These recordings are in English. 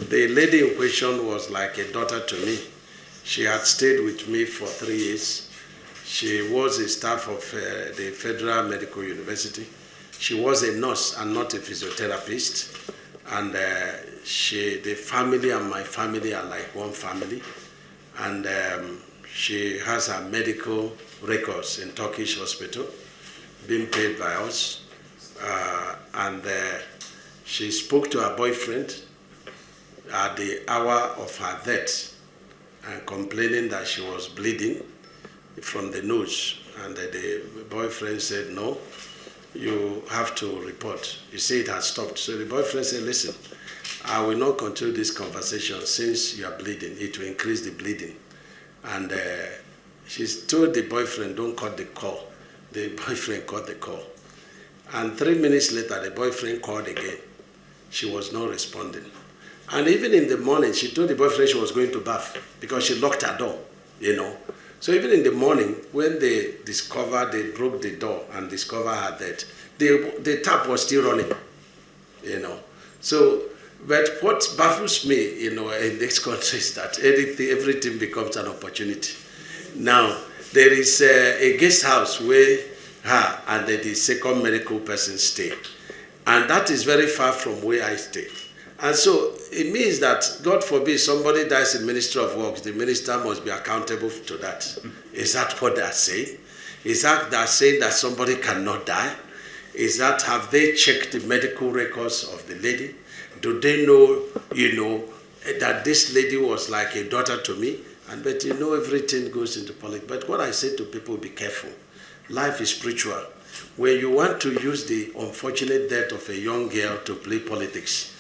The lady in question was like a daughter to me. She had stayed with me for 3 years. She was a staff of the Federal Medical University. She was a nurse and not a physiotherapist. And the family and my family are like one family. And she has her medical records in Turkish hospital, being paid by us. She spoke to her boyfriend at the hour of her death and complaining that she was bleeding from the nose. And the boyfriend said, no, you have to report. You say it has stopped. So the boyfriend said, listen, I will not continue this conversation since you are bleeding. It will increase the bleeding. And she told the boyfriend, don't cut the call. The boyfriend cut the call. And 3 minutes later, the boyfriend called again. She was not responding. And even in the morning, she told the boyfriend she was going to bath because she locked her door, you know. So even in the morning, when they broke the door and discovered her dead, the tap was still running, you know. So, but what baffles me, you know, in this country is that everything becomes an opportunity. Now, there is a guest house where her and the second medical person stay. And that is very far from where I stay. And so it means that, God forbid, somebody dies in Ministry of Works, the minister must be accountable to that. Is that what they are saying? Is that they are saying that somebody cannot die? Is that, have they checked the medical records of the lady? Do they know, you know, that this lady was like a daughter to me? But you know, everything goes into politics. But what I say to people, be careful. Life is spiritual. When you want to use the unfortunate death of a young girl to play politics,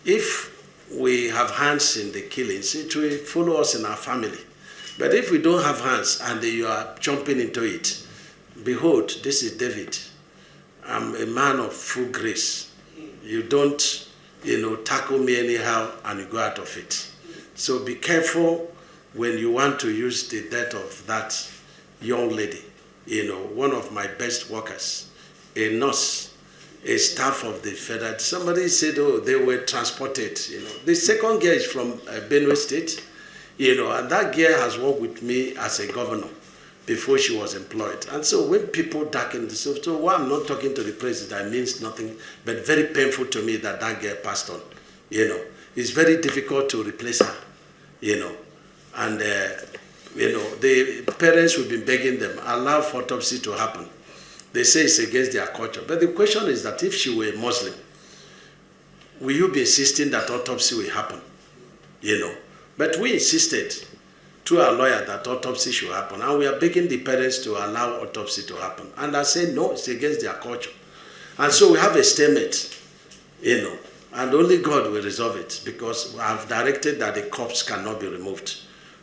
if we have hands in the killings, it will follow us in our family. But if we don't have hands and you are jumping into it, behold, this is David. I'm a man of full grace. You don't, you know, tackle me anyhow and you go out of it. So be careful when you want to use the death of that young lady. You know, one of my best workers, a nurse, a staff of the federal. Somebody said, oh, they were transported, you know. The second girl is from Benue State, you know, and that girl has worked with me as a governor before she was employed. And so when people darken this, so why I'm not talking to the president, means nothing, but very painful to me that that girl passed on, you know. It's very difficult to replace her, you know. And, you know, the parents will be begging them, allow for autopsy to happen. They say it's against their culture. But the question is that if she were a Muslim, will you be insisting that autopsy will happen? You know. But we insisted to our lawyer that autopsy should happen. And we are begging the parents to allow autopsy to happen. And I say, no, it's against their culture. And so we have a stalemate, you know. And only God will resolve it, because I have directed that the corpse cannot be removed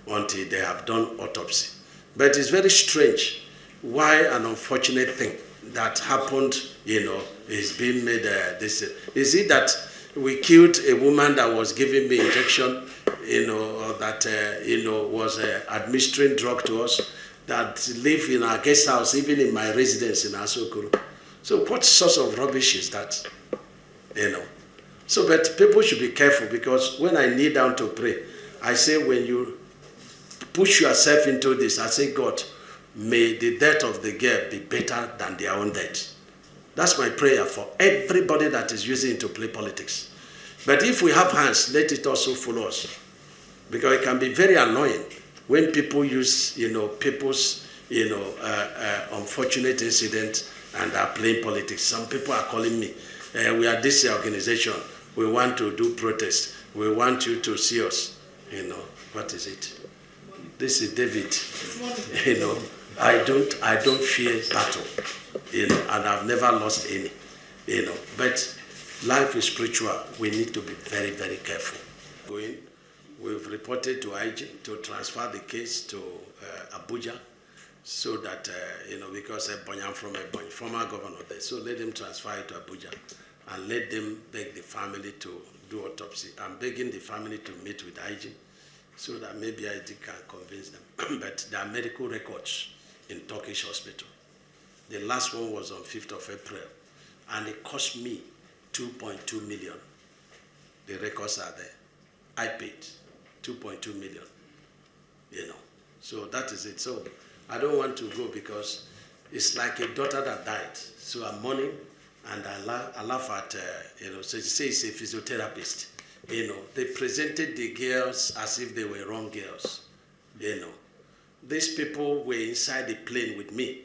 until they have done autopsy. But it's very strange why an unfortunate thing that happened, you know, is being made this. Is it that we killed a woman that was giving me injection, you know, or that, you know, was administering drug to us, that live in our guest house, even in my residence in Asokoro? So what sort of rubbish is that, you know? So, but people should be careful, because when I kneel down to pray, I say, when you push yourself into this, I say, God, may the death of the girl be better than their own death. That's my prayer for everybody that is using it to play politics. But if we have hands, let it also follow us. Because it can be very annoying when people use, you know, people's, you know, unfortunate incident and are playing politics. Some people are calling me, we are this organization, we want to do protest, we want you to see us. You know, what is it? This is David. You know, I don't fear battle, you know, and I've never lost any, you know. But life is spiritual. We need to be very, very careful. We've reported to IG to transfer the case to Abuja, so that, you know, because I'm from a former governor there, so let them transfer it to Abuja and let them beg the family to do autopsy. I'm begging the family to meet with IG so that maybe IG can convince them. But there are medical records in Turkish hospital. The last one was on 5th of April, and it cost me 2.2 million. The records are there. I paid 2.2 million, you know. So that is it. So I don't want to go because it's like a daughter that died. So I'm mourning, and I laugh at, you know, so she says he's a physiotherapist. You know, they presented the girls as if they were wrong girls, you know. These people were inside the plane with me,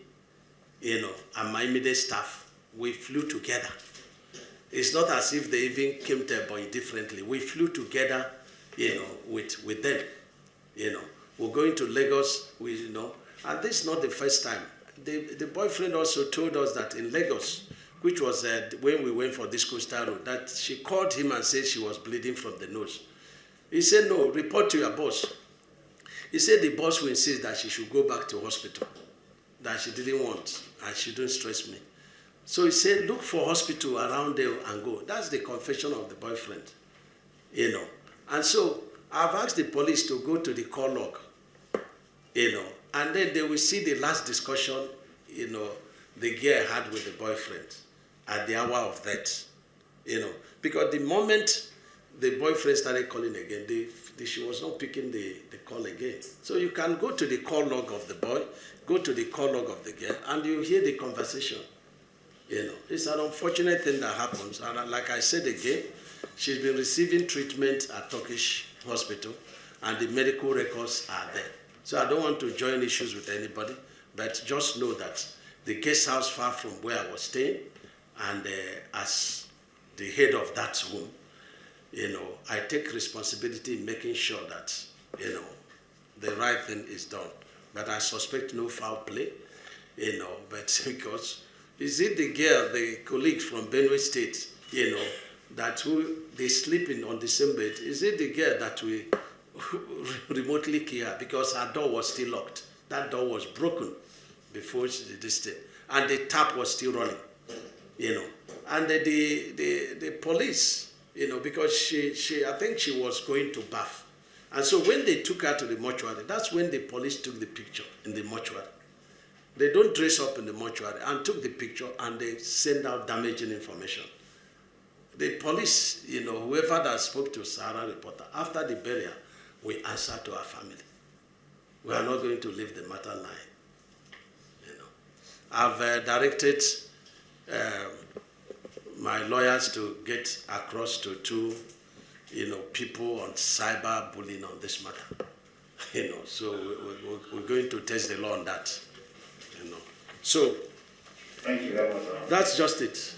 you know, and my immediate staff. We flew together. It's not as if they even came to Ebonyi differently. We flew together, you know, with them, you know. We're going to Lagos, you know, and this is not the first time. The boyfriend also told us that in Lagos, which was when we went for this coastal road, that she called him and said she was bleeding from the nose. He said, no, report to your boss. He said the boss will insist that she should go back to hospital, that she didn't want, and she don't stress me. So he said, look for hospital around there and go. That's the confession of the boyfriend, you know. And so I've asked the police to go to the call log, you know, and then they will see the last discussion, you know, the girl had with the boyfriend at the hour of death, you know. Because the moment the boyfriend started calling again, she was not picking the call again. So you can go to the call log of the boy, go to the call log of the girl, and you hear the conversation. You know, it's an unfortunate thing that happens. And like I said again, she's been receiving treatment at Turkish hospital, and the medical records are there. So I don't want to join issues with anybody, but just know that the guest house far from where I was staying, and as the head of that home, you know, I take responsibility in making sure that, you know, the right thing is done. But I suspect no foul play, you know, but because, is it the girl, the colleague from Benue State, you know, that they sleeping on the same bed? Is it the girl that we remotely care because her door was still locked? That door was broken before she did this thing. And the tap was still running, you know. And the police, you know, because I think she was going to bath. And so when they took her to the mortuary, that's when the police took the picture in the mortuary. They don't dress up in the mortuary, and took the picture, and they send out damaging information. The police, you know, whoever that spoke to Sahara reporter, after the burial, we answer to our family. We are not going to leave the matter lying. You know, I've directed my lawyers to get across to two, you know, people on cyber bullying on this matter. You know, so we're going to test the law on that. You know, so thank you very much. That's just it.